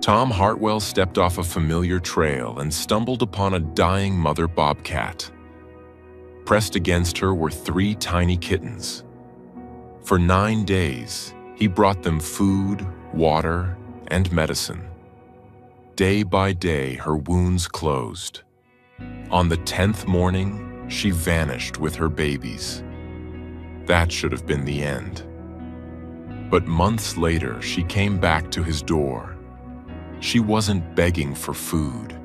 Tom Hartwell stepped off a familiar trail and stumbled upon a dying mother bobcat. Pressed against her were 3 tiny kittens. For 9 days, he brought them food, water, and medicine. Day by day, her wounds closed. On the 10th morning, she vanished with her babies. That should have been the end. But months later, she came back to his door. She wasn't begging for food.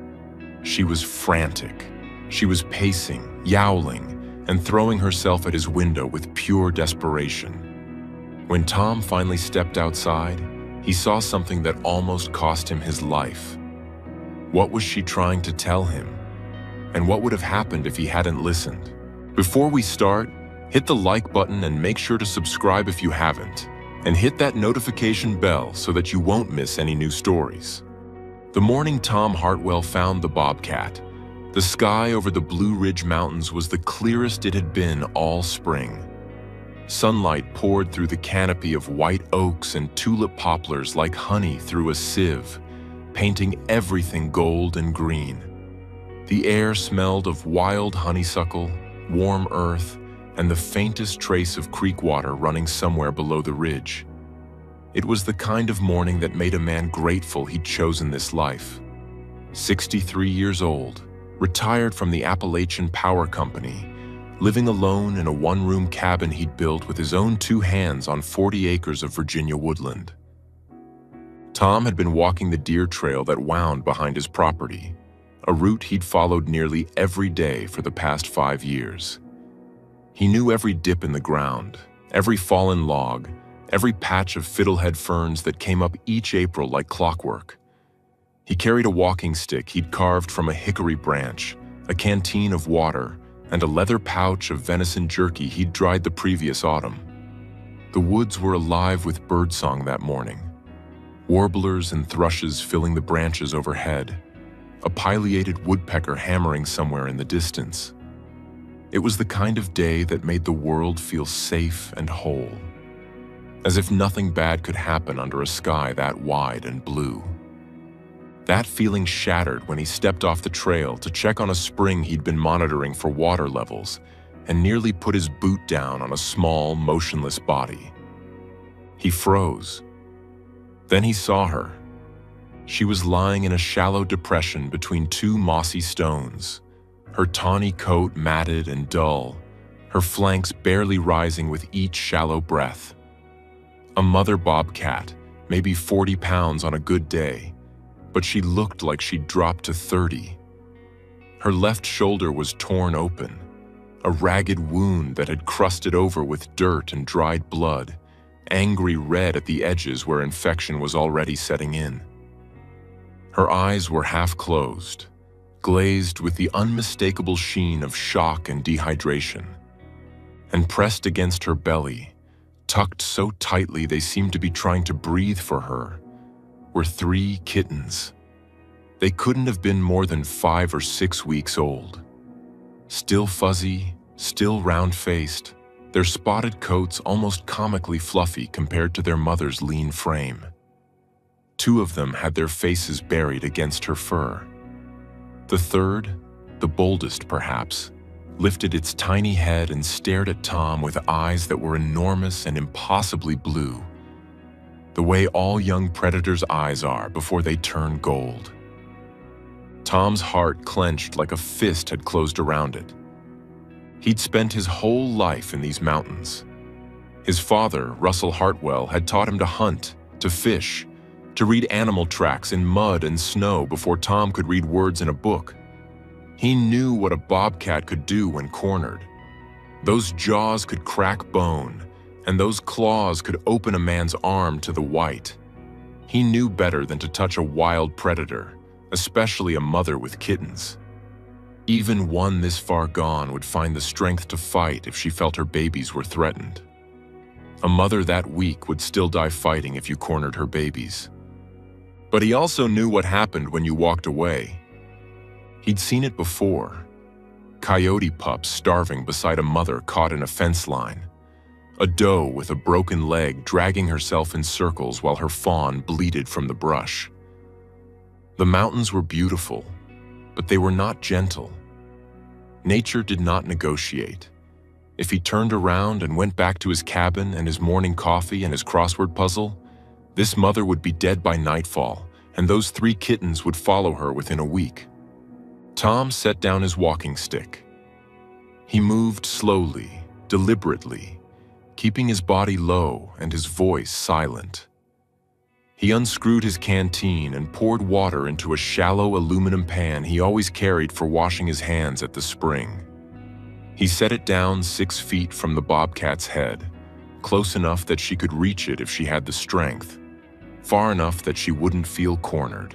She was frantic. She was pacing, yowling, and throwing herself at his window with pure desperation. When Tom finally stepped outside, he saw something that almost cost him his life. What was she trying to tell him? And what would have happened if he hadn't listened? Before we start, hit the like button and make sure to subscribe if you haven't, and hit that notification bell so that you won't miss any new stories. The morning Tom Hartwell found the bobcat, the sky over the Blue Ridge Mountains was the clearest it had been all spring. Sunlight poured through the canopy of white oaks and tulip poplars like honey through a sieve, painting everything gold and green. The air smelled of wild honeysuckle, warm earth, and the faintest trace of creek water running somewhere below the ridge. It was the kind of morning that made a man grateful he'd chosen this life. 63 years old, retired from the Appalachian Power Company, living alone in a one-room cabin he'd built with his own 2 hands on 40 acres of Virginia woodland. Tom had been walking the deer trail that wound behind his property, a route he'd followed nearly every day for the past 5 years. He knew every dip in the ground, every fallen log, every patch of fiddlehead ferns that came up each April like clockwork. He carried a walking stick he'd carved from a hickory branch, a canteen of water, and a leather pouch of venison jerky he'd dried the previous autumn. The woods were alive with birdsong that morning, warblers and thrushes filling the branches overhead, a pileated woodpecker hammering somewhere in the distance. It was the kind of day that made the world feel safe and whole, as if nothing bad could happen under a sky that wide and blue. That feeling shattered when he stepped off the trail to check on a spring he'd been monitoring for water levels and nearly put his boot down on a small, motionless body. He froze. Then he saw her. She was lying in a shallow depression between 2 mossy stones, her tawny coat matted and dull, her flanks barely rising with each shallow breath. A mother bobcat, maybe 40 pounds on a good day, but she looked like she'd dropped to 30. Her left shoulder was torn open, a ragged wound that had crusted over with dirt and dried blood, angry red at the edges where infection was already setting in. Her eyes were half closed, glazed with the unmistakable sheen of shock and dehydration. And pressed against her belly, tucked so tightly they seemed to be trying to breathe for her, were 3 kittens. They couldn't have been more than 5 or 6 weeks old. Still fuzzy, still round-faced, their spotted coats almost comically fluffy compared to their mother's lean frame. 2 of them had their faces buried against her fur. The third, the boldest perhaps, lifted its tiny head and stared at Tom with eyes that were enormous and impossibly blue, the way all young predators' eyes are before they turn gold. Tom's heart clenched like a fist had closed around it. He'd spent his whole life in these mountains. His father, Russell Hartwell, had taught him to hunt, to fish, to read animal tracks in mud and snow before Tom could read words in a book. He knew what a bobcat could do when cornered. Those jaws could crack bone, and those claws could open a man's arm to the white. He knew better than to touch a wild predator, especially a mother with kittens. Even one this far gone would find the strength to fight if she felt her babies were threatened. A mother that weak would still die fighting if you cornered her babies. But he also knew what happened when you walked away. He'd seen it before. Coyote pups starving beside a mother caught in a fence line. A doe with a broken leg dragging herself in circles while her fawn bleated from the brush. The mountains were beautiful, but they were not gentle. Nature did not negotiate. If he turned around and went back to his cabin and his morning coffee and his crossword puzzle, this mother would be dead by nightfall, and those 3 kittens would follow her within a week. Tom set down his walking stick. He moved slowly, deliberately, keeping his body low and his voice silent. He unscrewed his canteen and poured water into a shallow aluminum pan he always carried for washing his hands at the spring. He set it down 6 feet from the bobcat's head, close enough that she could reach it if she had the strength, far enough that she wouldn't feel cornered.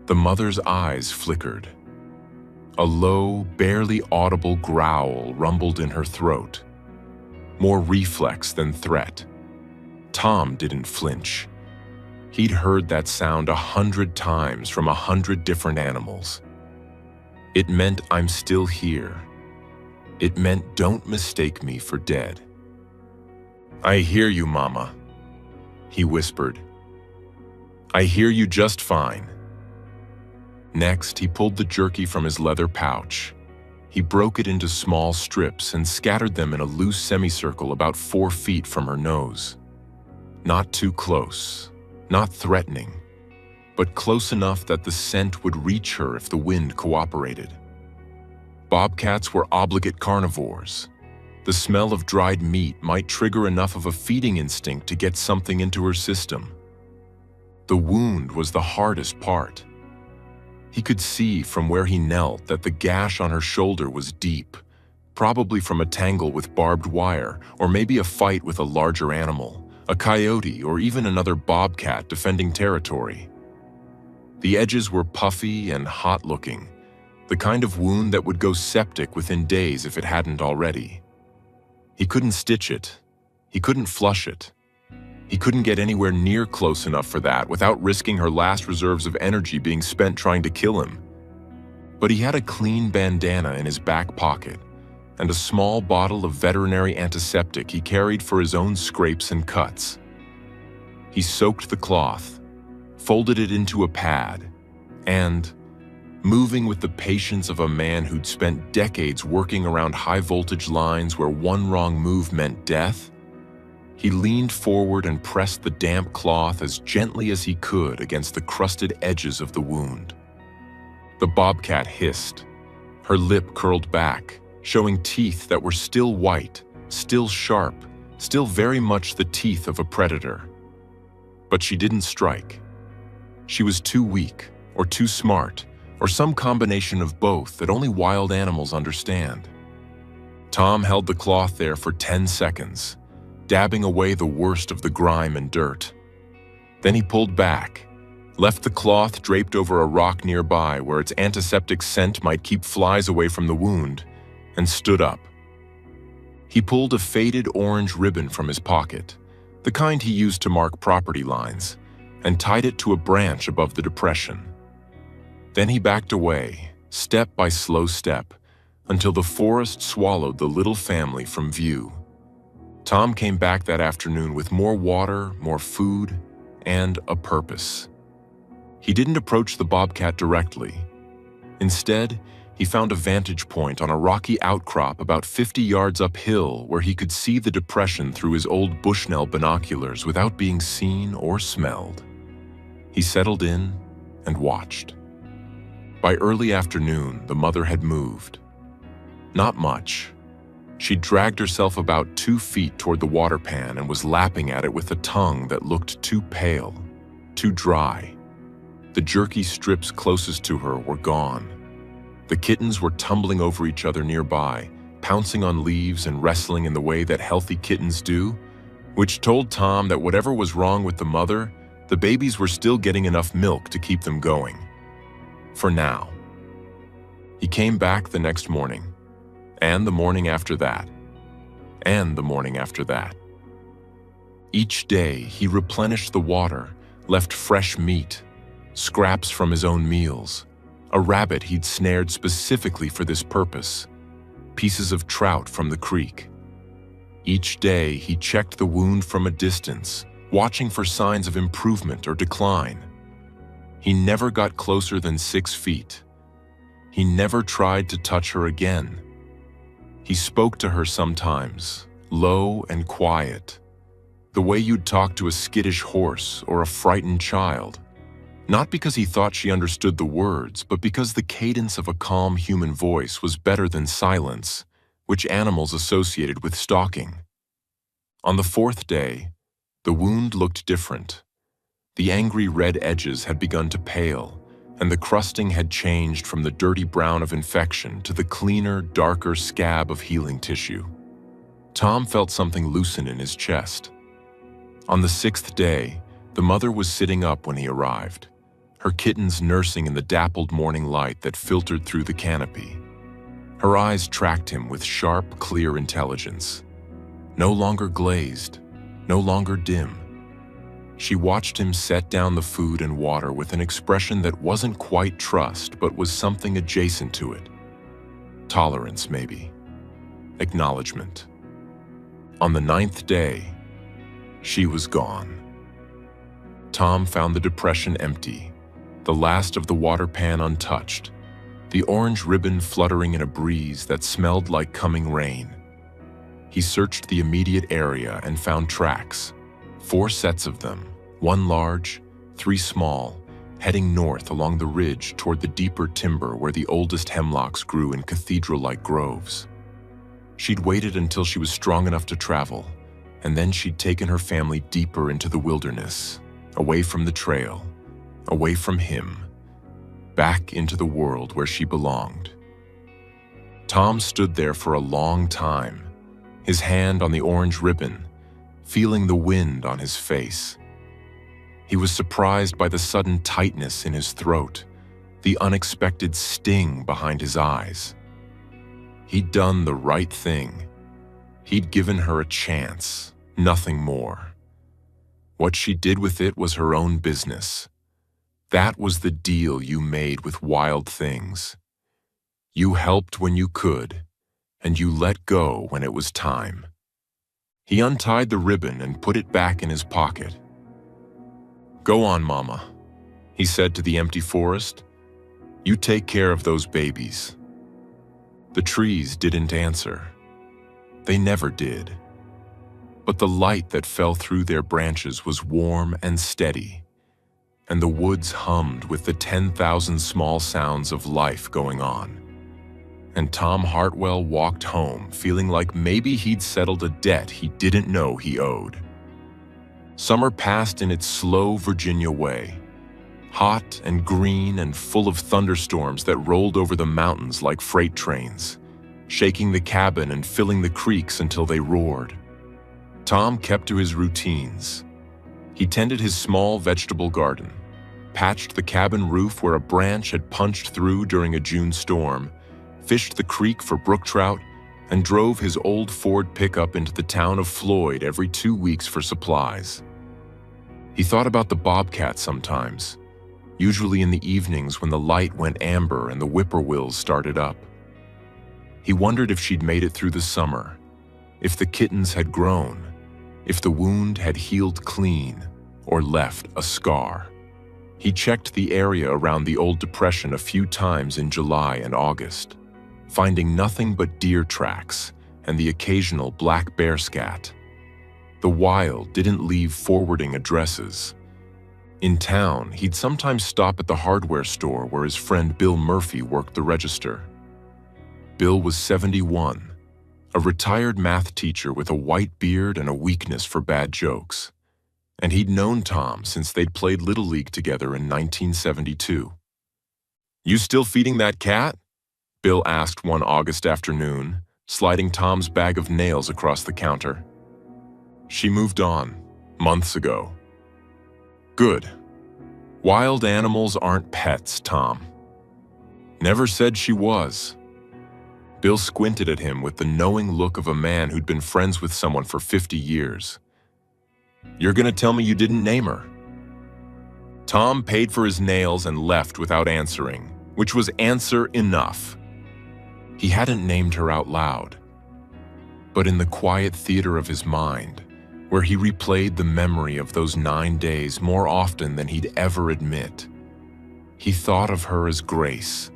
The mother's eyes flickered. A low, barely audible growl rumbled in her throat, more reflex than threat. Tom didn't flinch. He'd heard that sound 100 times from 100 different animals. It meant I'm still here. It meant don't mistake me for dead. I hear you, Mama, he whispered. I hear you just fine. Next, he pulled the jerky from his leather pouch. He broke it into small strips and scattered them in a loose semicircle about 4 feet from her nose. Not too close, not threatening, but close enough that the scent would reach her if the wind cooperated. Bobcats were obligate carnivores. The smell of dried meat might trigger enough of a feeding instinct to get something into her system. The wound was the hardest part. He could see from where he knelt that the gash on her shoulder was deep, probably from a tangle with barbed wire, or maybe a fight with a larger animal, a coyote, or even another bobcat defending territory. The edges were puffy and hot-looking, the kind of wound that would go septic within days if it hadn't already. He couldn't stitch it. He couldn't flush it. He couldn't get anywhere near close enough for that without risking her last reserves of energy being spent trying to kill him. But he had a clean bandana in his back pocket and a small bottle of veterinary antiseptic he carried for his own scrapes and cuts. He soaked the cloth, folded it into a pad, and, moving with the patience of a man who'd spent decades working around high-voltage lines where one wrong move meant death, he leaned forward and pressed the damp cloth as gently as he could against the crusted edges of the wound. The bobcat hissed. Her lip curled back, showing teeth that were still white, still sharp, still very much the teeth of a predator. But she didn't strike. She was too weak, or too smart, or some combination of both that only wild animals understand. Tom held the cloth there for 10 seconds, dabbing away the worst of the grime and dirt. Then he pulled back, left the cloth draped over a rock nearby where its antiseptic scent might keep flies away from the wound, and stood up. He pulled a faded orange ribbon from his pocket, the kind he used to mark property lines, and tied it to a branch above the depression. Then he backed away, step by slow step, until the forest swallowed the little family from view. Tom came back that afternoon with more water, more food, and a purpose. He didn't approach the bobcat directly. Instead, he found a vantage point on a rocky outcrop about 50 yards uphill where he could see the depression through his old Bushnell binoculars without being seen or smelled. He settled in and watched. By early afternoon, the mother had moved. Not much. She dragged herself about 2 feet toward the water pan and was lapping at it with a tongue that looked too pale, too dry. The jerky strips closest to her were gone. The kittens were tumbling over each other nearby, pouncing on leaves and wrestling in the way that healthy kittens do, which told Tom that whatever was wrong with the mother, the babies were still getting enough milk to keep them going. For now. He came back the next morning, and the morning after that, and the morning after that. Each day, he replenished the water, left fresh meat, scraps from his own meals, a rabbit he'd snared specifically for this purpose, pieces of trout from the creek. Each day, he checked the wound from a distance, watching for signs of improvement or decline. He never got closer than 6 feet. He never tried to touch her again. He spoke to her sometimes, low and quiet, the way you'd talk to a skittish horse or a frightened child. Not because he thought she understood the words, but because the cadence of a calm human voice was better than silence, which animals associated with stalking. On the 4th day, the wound looked different. The angry red edges had begun to pale, and the crusting had changed from the dirty brown of infection to the cleaner, darker scab of healing tissue. Tom felt something loosen in his chest. On the 6th day, the mother was sitting up when he arrived, her kittens nursing in the dappled morning light that filtered through the canopy. Her eyes tracked him with sharp, clear intelligence. No longer glazed, no longer dim. She watched him set down the food and water with an expression that wasn't quite trust, but was something adjacent to it. Tolerance, maybe. Acknowledgement. On the 9th day, she was gone. Tom found the depression empty, the last of the water pan untouched, the orange ribbon fluttering in a breeze that smelled like coming rain. He searched the immediate area and found tracks, 4 sets of them, 1 large, 3 small, heading north along the ridge toward the deeper timber where the oldest hemlocks grew in cathedral-like groves. She'd waited until she was strong enough to travel, and then she'd taken her family deeper into the wilderness, away from the trail, away from him, back into the world where she belonged. Tom stood there for a long time, his hand on the orange ribbon, feeling the wind on his face. He was surprised by the sudden tightness in his throat, the unexpected sting behind his eyes. He'd done the right thing. He'd given her a chance, nothing more. What she did with it was her own business. That was the deal you made with wild things. You helped when you could, and you let go when it was time. He untied the ribbon and put it back in his pocket. "Go on, Mama," he said to the empty forest. "You take care of those babies." The trees didn't answer. They never did. But the light that fell through their branches was warm and steady, and the woods hummed with the 10,000 small sounds of life going on. And Tom Hartwell walked home feeling like maybe he'd settled a debt he didn't know he owed. Summer passed in its slow Virginia way, hot and green and full of thunderstorms that rolled over the mountains like freight trains, shaking the cabin and filling the creeks until they roared. Tom kept to his routines. He tended his small vegetable garden, patched the cabin roof where a branch had punched through during a June storm, fished the creek for brook trout, and drove his old Ford pickup into the town of Floyd every 2 weeks for supplies. He thought about the Bobcat sometimes, usually in the evenings when the light went amber and the whippoorwills started up. He wondered if she'd made it through the summer, if the kittens had grown, if the wound had healed clean or left a scar. He checked the area around the old depression a few times in July and August, finding nothing but deer tracks and the occasional black bear scat. The wild didn't leave forwarding addresses. In town, he'd sometimes stop at the hardware store where his friend Bill Murphy worked the register. Bill was 71, a retired math teacher with a white beard and a weakness for bad jokes. And he'd known Tom since they'd played Little League together in 1972. "You still feeding that cat?" Bill asked one August afternoon, sliding Tom's bag of nails across the counter. "She moved on, months ago." "Good. Wild animals aren't pets, Tom." "Never said she was." Bill squinted at him with the knowing look of a man who'd been friends with someone for 50 years. "You're gonna tell me you didn't name her?" Tom paid for his nails and left without answering, which was answer enough. He hadn't named her out loud, but in the quiet theater of his mind, where he replayed the memory of those 9 days more often than he'd ever admit, He thought of her as Grace,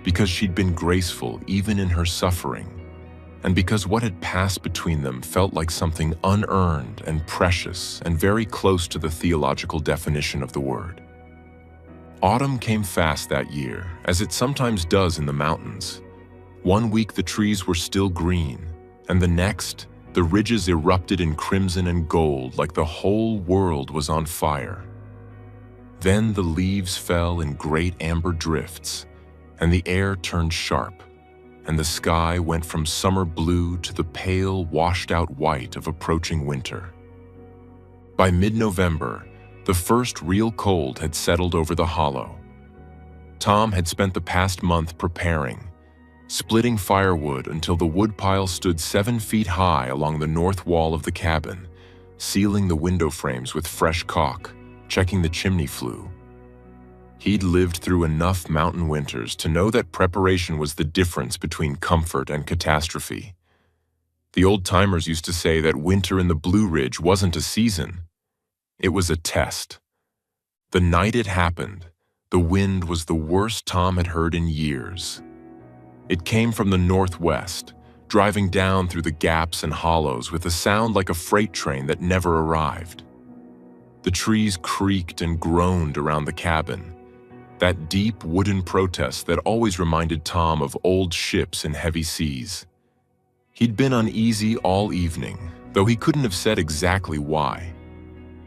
because she'd been graceful even in her suffering, and because what had passed between them felt like something unearned and precious and very close to the theological definition of the word. Autumn came fast that year, as it sometimes does in the mountains. One week the trees were still green, and the next, the ridges erupted in crimson and gold like the whole world was on fire. Then the leaves fell in great amber drifts, and the air turned sharp, and the sky went from summer blue to the pale, washed-out white of approaching winter. By mid-November, the first real cold had settled over the hollow. Tom had spent the past month preparing, splitting firewood until the woodpile stood 7 feet high along the north wall of the cabin, sealing the window frames with fresh caulk, checking the chimney flue. He'd lived through enough mountain winters to know that preparation was the difference between comfort and catastrophe. The old-timers used to say that winter in the Blue Ridge wasn't a season. It was a test. The night it happened, the wind was the worst Tom had heard in years. It came from the northwest, driving down through the gaps and hollows with a sound like a freight train that never arrived. The trees creaked and groaned around the cabin, that deep wooden protest that always reminded Tom of old ships in heavy seas. He'd been uneasy all evening, though he couldn't have said exactly why.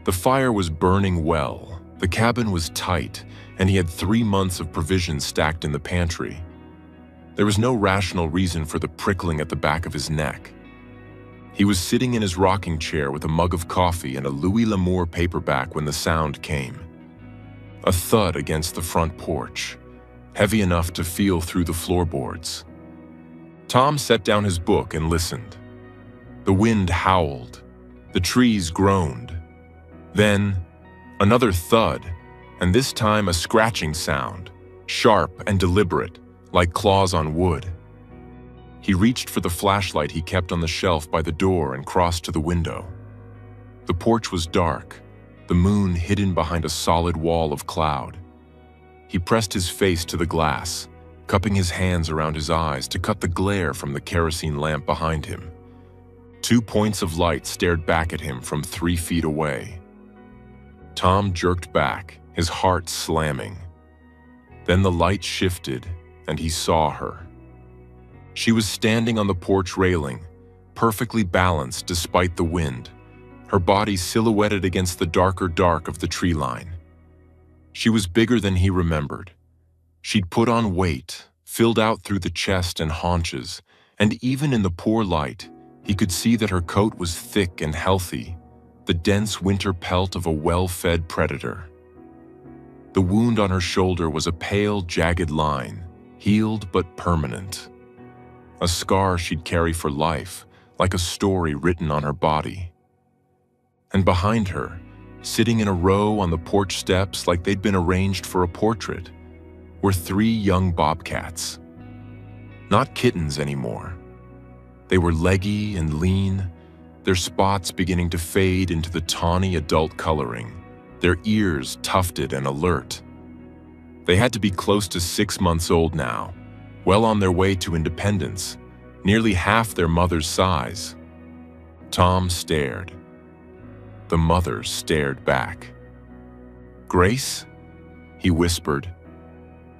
The fire was burning well, the cabin was tight, and he had 3 months of provisions stacked in the pantry. There was no rational reason for the prickling at the back of his neck. He was sitting in his rocking chair with a mug of coffee and a Louis L'Amour paperback when the sound came. A thud against the front porch, heavy enough to feel through the floorboards. Tom set down his book and listened. The wind howled. The trees groaned. Then, another thud, and this time a scratching sound, sharp and deliberate, like claws on wood. He reached for the flashlight he kept on the shelf by the door and crossed to the window. The porch was dark, the moon hidden behind a solid wall of cloud. He pressed his face to the glass, cupping his hands around his eyes to cut the glare from the kerosene lamp behind him. 2 points of light stared back at him from 3 feet away. Tom jerked back, his heart slamming. Then the light shifted, and he saw her. She was standing on the porch railing, perfectly balanced despite the wind, her body silhouetted against the darker dark of the tree line. She was bigger than he remembered. She'd put on weight, filled out through the chest and haunches, and even in the poor light, he could see that her coat was thick and healthy, the dense winter pelt of a well-fed predator. The wound on her shoulder was a pale, jagged line, healed but permanent. A scar she'd carry for life, like a story written on her body. And behind her, sitting in a row on the porch steps like they'd been arranged for a portrait, were 3 young bobcats. Not kittens anymore. They were leggy and lean, their spots beginning to fade into the tawny adult coloring, their ears tufted and alert. They had to be close to 6 months old now, well on their way to independence, nearly half their mother's size. Tom stared. The mother stared back. "Grace?" he whispered,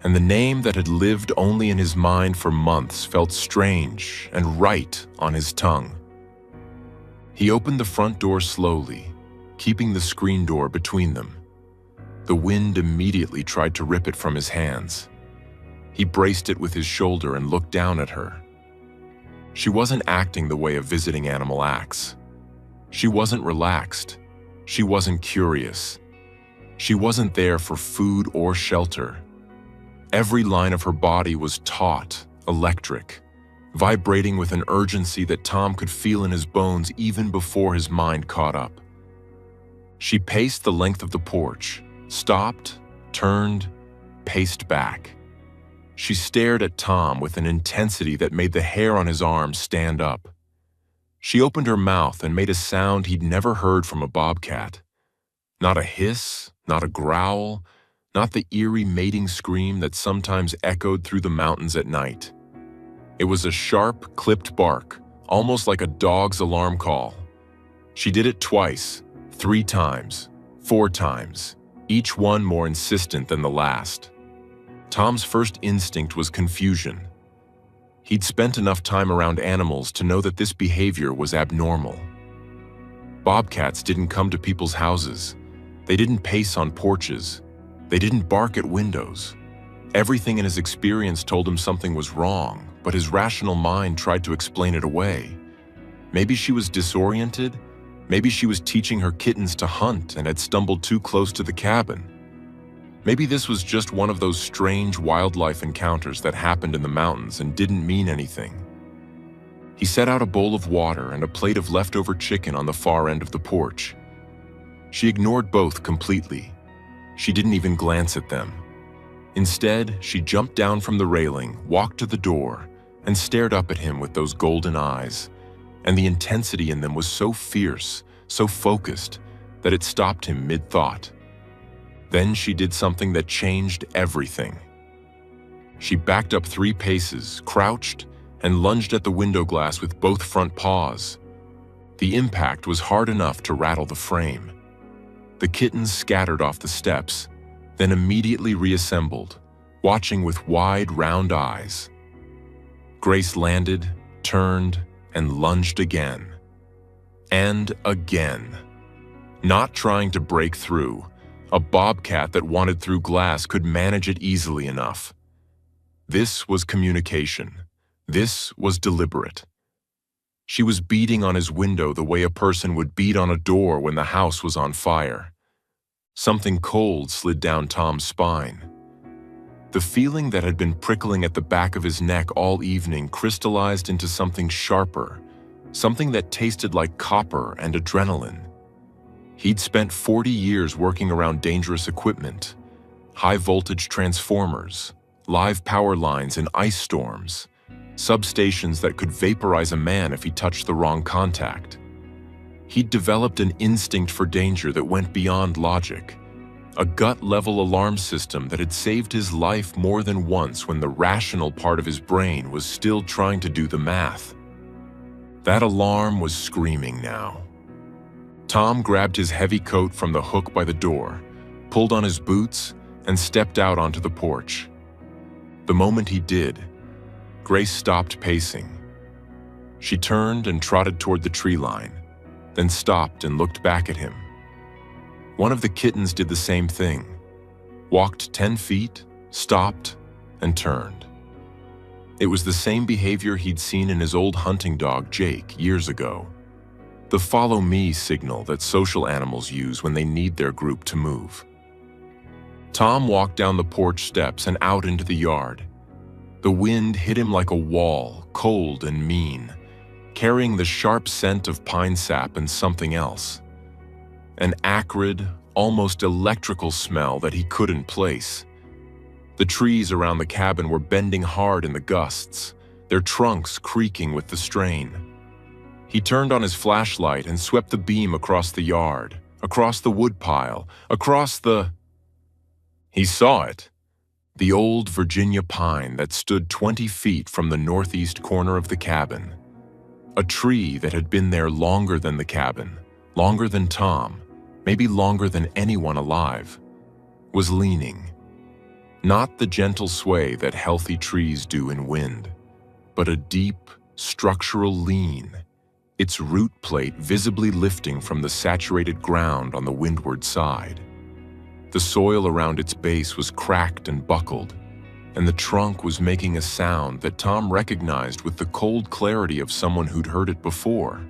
and the name that had lived only in his mind for months felt strange and right on his tongue. He opened the front door slowly, keeping the screen door between them. The wind immediately tried to rip it from his hands. He braced it with his shoulder and looked down at her. She wasn't acting the way a visiting animal acts. She wasn't relaxed. She wasn't curious. She wasn't there for food or shelter. Every line of her body was taut, electric, vibrating with an urgency that Tom could feel in his bones even before his mind caught up. She paced the length of the porch, stopped, turned, paced back. She stared at Tom with an intensity that made the hair on his arm stand up. She opened her mouth and made a sound he'd never heard from a bobcat. Not a hiss, not a growl, not the eerie mating scream that sometimes echoed through the mountains at night. It was a sharp, clipped bark, almost like a dog's alarm call. She did it twice, 3 times, 4 times, each one more insistent than the last. Tom's first instinct was confusion. He'd spent enough time around animals to know that this behavior was abnormal. Bobcats didn't come to people's houses. They didn't pace on porches. They didn't bark at windows. Everything in his experience told him something was wrong, but his rational mind tried to explain it away. Maybe she was disoriented. Maybe she was teaching her kittens to hunt and had stumbled too close to the cabin. Maybe this was just one of those strange wildlife encounters that happened in the mountains and didn't mean anything. He set out a bowl of water and a plate of leftover chicken on the far end of the porch. She ignored both completely. She didn't even glance at them. Instead, she jumped down from the railing, walked to the door, and stared up at him with those golden eyes. And the intensity in them was so fierce, so focused, that it stopped him mid-thought. Then she did something that changed everything. She backed up 3 paces, crouched, and lunged at the window glass with both front paws. The impact was hard enough to rattle the frame. The kittens scattered off the steps, then immediately reassembled, watching with wide, round eyes. Grace landed, turned, and lunged again. And again. Not trying to break through, a bobcat that wanted through glass could manage it easily enough. This was communication. This was deliberate. She was beating on his window the way a person would beat on a door when the house was on fire. Something cold slid down Tom's spine. The feeling that had been prickling at the back of his neck all evening crystallized into something sharper, something that tasted like copper and adrenaline. He'd spent 40 years working around dangerous equipment, high-voltage transformers, live power lines in ice storms, substations that could vaporize a man if he touched the wrong contact. He'd developed an instinct for danger that went beyond logic, a gut-level alarm system that had saved his life more than once when the rational part of his brain was still trying to do the math. That alarm was screaming now. Tom grabbed his heavy coat from the hook by the door, pulled on his boots, and stepped out onto the porch. The moment he did, Grace stopped pacing. She turned and trotted toward the tree line, then stopped and looked back at him. One of the kittens did the same thing, walked 10 feet, stopped, and turned. It was the same behavior he'd seen in his old hunting dog, Jake, years ago. The follow me signal that social animals use when they need their group to move. Tom walked down the porch steps and out into the yard. The wind hit him like a wall, cold and mean, carrying the sharp scent of pine sap and something else. An acrid, almost electrical smell that he couldn't place. The trees around the cabin were bending hard in the gusts, their trunks creaking with the strain. He turned on his flashlight and swept the beam across the yard, across the woodpile, across the... He saw it. The old Virginia pine that stood 20 feet from the northeast corner of the cabin. A tree that had been there longer than the cabin, longer than Tom, maybe longer than anyone alive, was leaning. Not the gentle sway that healthy trees do in wind, but a deep, structural lean, its root plate visibly lifting from the saturated ground on the windward side. The soil around its base was cracked and buckled, and the trunk was making a sound that Tom recognized with the cold clarity of someone who'd heard it before.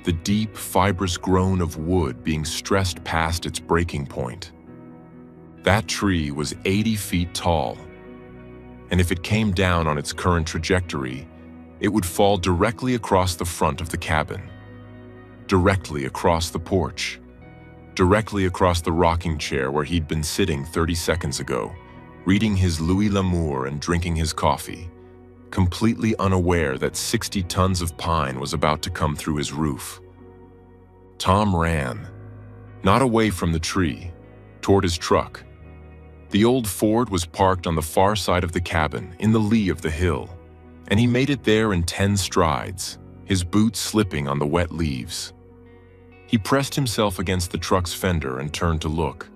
The deep, fibrous groan of wood being stressed past its breaking point. That tree was 80 feet tall, and if it came down on its current trajectory, it would fall directly across the front of the cabin, directly across the porch, directly across the rocking chair where he'd been sitting 30 seconds ago, reading his Louis L'Amour and drinking his coffee, completely unaware that 60 tons of pine was about to come through his roof. Tom ran, not away from the tree, toward his truck, The old Ford was parked on the far side of the cabin, in the lee of the hill, and he made it there in 10 strides, his boots slipping on the wet leaves. He pressed himself against the truck's fender and turned to look.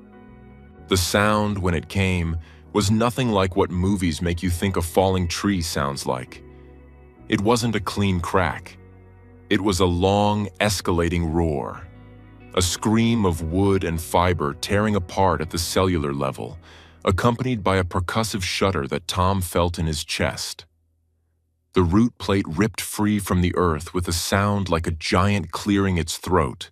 The sound, when it came, was nothing like what movies make you think a falling tree sounds like. It wasn't a clean crack. It was a long, escalating roar, a scream of wood and fiber tearing apart at the cellular level, accompanied by a percussive shudder that Tom felt in his chest. The root plate ripped free from the earth with a sound like a giant clearing its throat,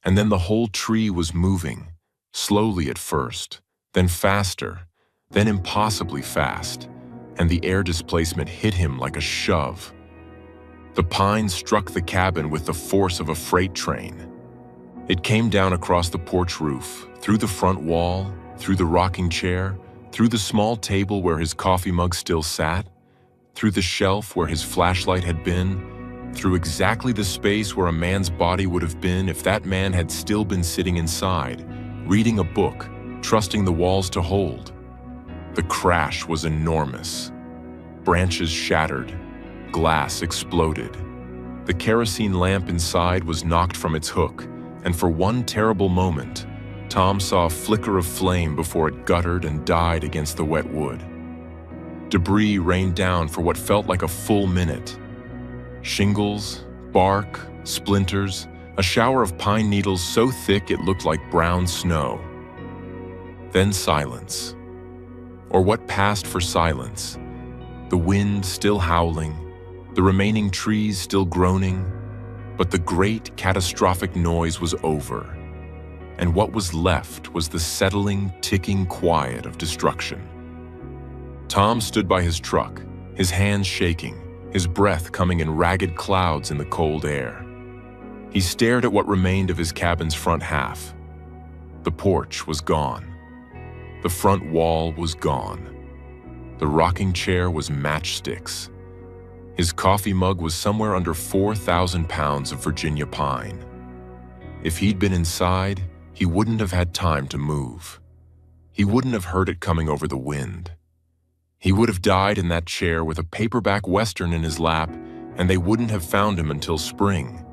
and then the whole tree was moving, slowly at first, then faster, then impossibly fast, and the air displacement hit him like a shove. The pine struck the cabin with the force of a freight train. It came down across the porch roof, through the front wall, through the rocking chair, through the small table where his coffee mug still sat, through the shelf where his flashlight had been, through exactly the space where a man's body would have been if that man had still been sitting inside, reading a book, trusting the walls to hold. The crash was enormous. Branches shattered. Glass exploded. The kerosene lamp inside was knocked from its hook, and for one terrible moment, Tom saw a flicker of flame before it guttered and died against the wet wood. Debris rained down for what felt like a full minute. Shingles, bark, splinters, a shower of pine needles so thick it looked like brown snow. Then silence. Or what passed for silence. The wind still howling, the remaining trees still groaning, but the great catastrophic noise was over, and what was left was the settling, ticking quiet of destruction. Tom stood by his truck, his hands shaking, his breath coming in ragged clouds in the cold air. He stared at what remained of his cabin's front half. The porch was gone. The front wall was gone. The rocking chair was matchsticks. His coffee mug was somewhere under 4,000 pounds of Virginia pine. If he'd been inside, he wouldn't have had time to move. He wouldn't have heard it coming over the wind. He would have died in that chair with a paperback Western in his lap, and they wouldn't have found him until spring.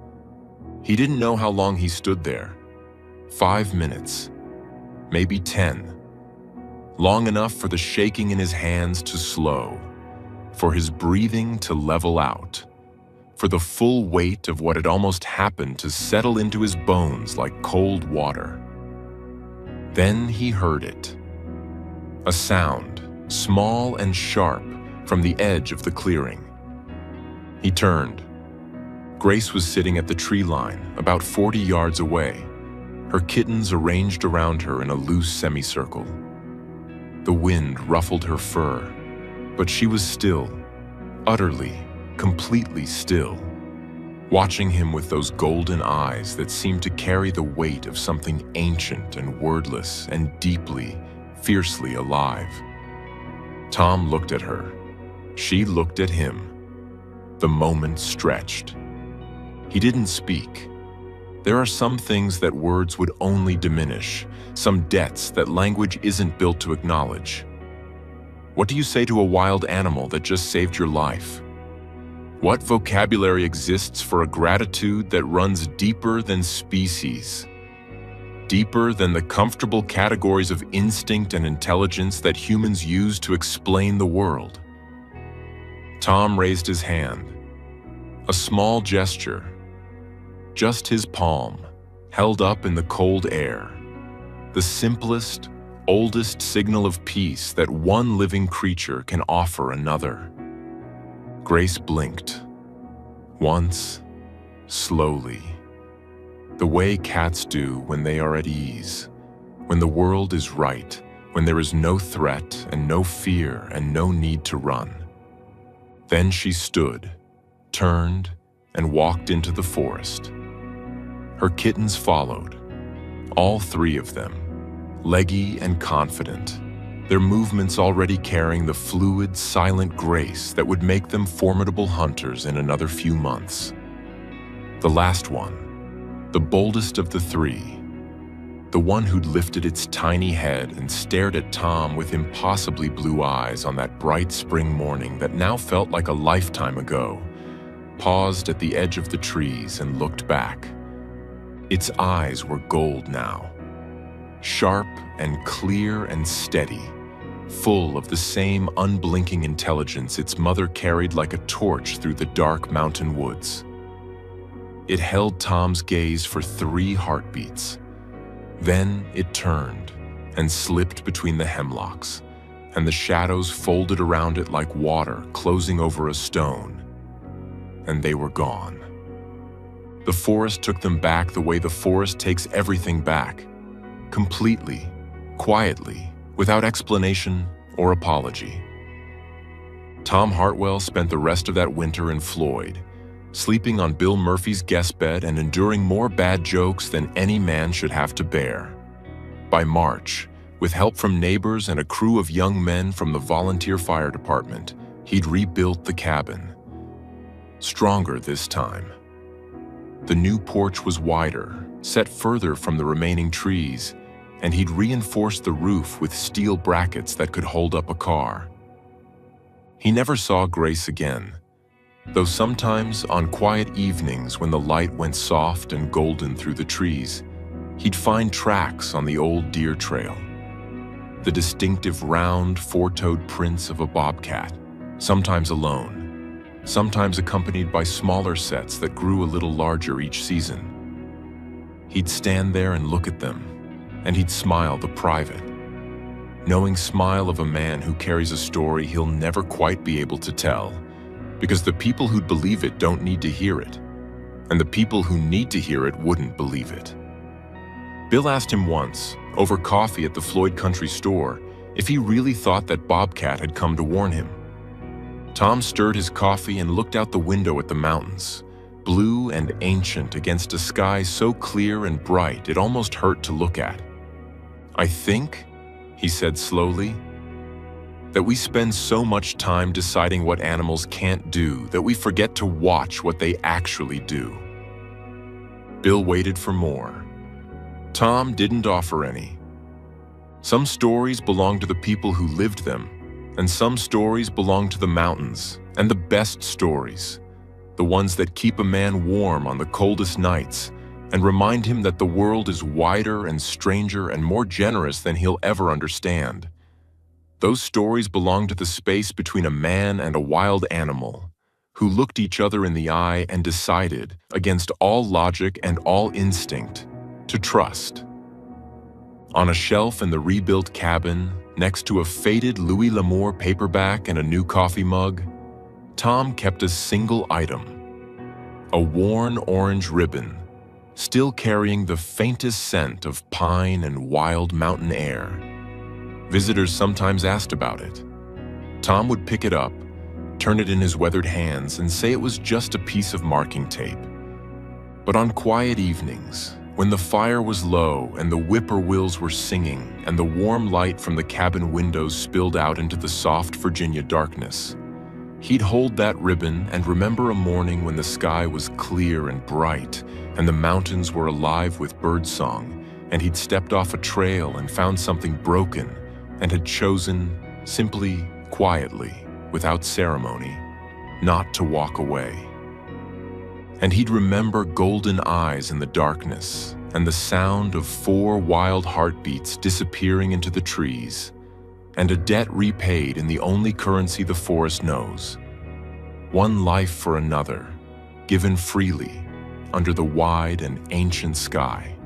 He didn't know how long he stood there. 5 minutes, maybe 10. Long enough for the shaking in his hands to slow, for his breathing to level out, for the full weight of what had almost happened to settle into his bones like cold water. Then he heard it. A sound, small and sharp, from the edge of the clearing. He turned. Grace was sitting at the tree line, about 40 yards away, her kittens arranged around her in a loose semicircle. The wind ruffled her fur, but she was still, utterly, completely still, watching him with those golden eyes that seemed to carry the weight of something ancient and wordless and deeply, fiercely alive. Tom looked at her. She looked at him. The moment stretched. He didn't speak. There are some things that words would only diminish, some debts that language isn't built to acknowledge. What do you say to a wild animal that just saved your life? What vocabulary exists for a gratitude that runs deeper than species? Deeper than the comfortable categories of instinct and intelligence that humans use to explain the world? Tom raised his hand. A small gesture. Just his palm, held up in the cold air. The simplest, oldest signal of peace that one living creature can offer another. Grace blinked. Once, slowly. The way cats do when they are at ease, when the world is right, when there is no threat and no fear and no need to run. Then she stood, turned, and walked into the forest. Her kittens followed, all 3 of them, leggy and confident, their movements already carrying the fluid, silent grace that would make them formidable hunters in another few months. The last one, the boldest of the 3, the one who'd lifted its tiny head and stared at Tom with impossibly blue eyes on that bright spring morning that now felt like a lifetime ago, paused at the edge of the trees and looked back. Its eyes were gold now, sharp and clear and steady, full of the same unblinking intelligence its mother carried like a torch through the dark mountain woods. It held Tom's gaze for 3 heartbeats. Then it turned and slipped between the hemlocks, and the shadows folded around it like water closing over a stone, and they were gone. The forest took them back the way the forest takes everything back, completely, quietly, without explanation or apology. Tom Hartwell spent the rest of that winter in Floyd, sleeping on Bill Murphy's guest bed and enduring more bad jokes than any man should have to bear. By March, with help from neighbors and a crew of young men from the volunteer fire department, he'd rebuilt the cabin. Stronger this time. The new porch was wider, set further from the remaining trees, and he'd reinforced the roof with steel brackets that could hold up a car. He never saw Grace again, though sometimes on quiet evenings when the light went soft and golden through the trees, he'd find tracks on the old deer trail. The distinctive round, 4-toed prints of a bobcat, sometimes alone, sometimes accompanied by smaller sets that grew a little larger each season. He'd stand there and look at them, and he'd smile the private, knowing smile of a man who carries a story he'll never quite be able to tell, because the people who'd believe it don't need to hear it, and the people who need to hear it wouldn't believe it. Bill asked him once, over coffee at the Floyd Country Store, if he really thought that Bobcat had come to warn him. Tom stirred his coffee and looked out the window at the mountains, blue and ancient against a sky so clear and bright it almost hurt to look at. "I think," he said slowly, "that we spend so much time deciding what animals can't do that we forget to watch what they actually do." Bill waited for more. Tom didn't offer any. Some stories belong to the people who lived them, and some stories belong to the mountains, and the best stories, the ones that keep a man warm on the coldest nights and remind him that the world is wider and stranger and more generous than he'll ever understand. Those stories belong to the space between a man and a wild animal, who looked each other in the eye and decided, against all logic and all instinct, to trust. On a shelf in the rebuilt cabin, next to a faded Louis L'Amour paperback and a new coffee mug, Tom kept a single item, a worn orange ribbon, still carrying the faintest scent of pine and wild mountain air. Visitors sometimes asked about it. Tom would pick it up, turn it in his weathered hands, and say it was just a piece of marking tape. But on quiet evenings, when the fire was low and the whippoorwills were singing and the warm light from the cabin windows spilled out into the soft Virginia darkness, he'd hold that ribbon and remember a morning when the sky was clear and bright and the mountains were alive with birdsong, and he'd stepped off a trail and found something broken and had chosen, simply, quietly, without ceremony, not to walk away. And he'd remember golden eyes in the darkness and the sound of 4 wild heartbeats disappearing into the trees, and a debt repaid in the only currency the forest knows, one life for another, given freely under the wide and ancient sky.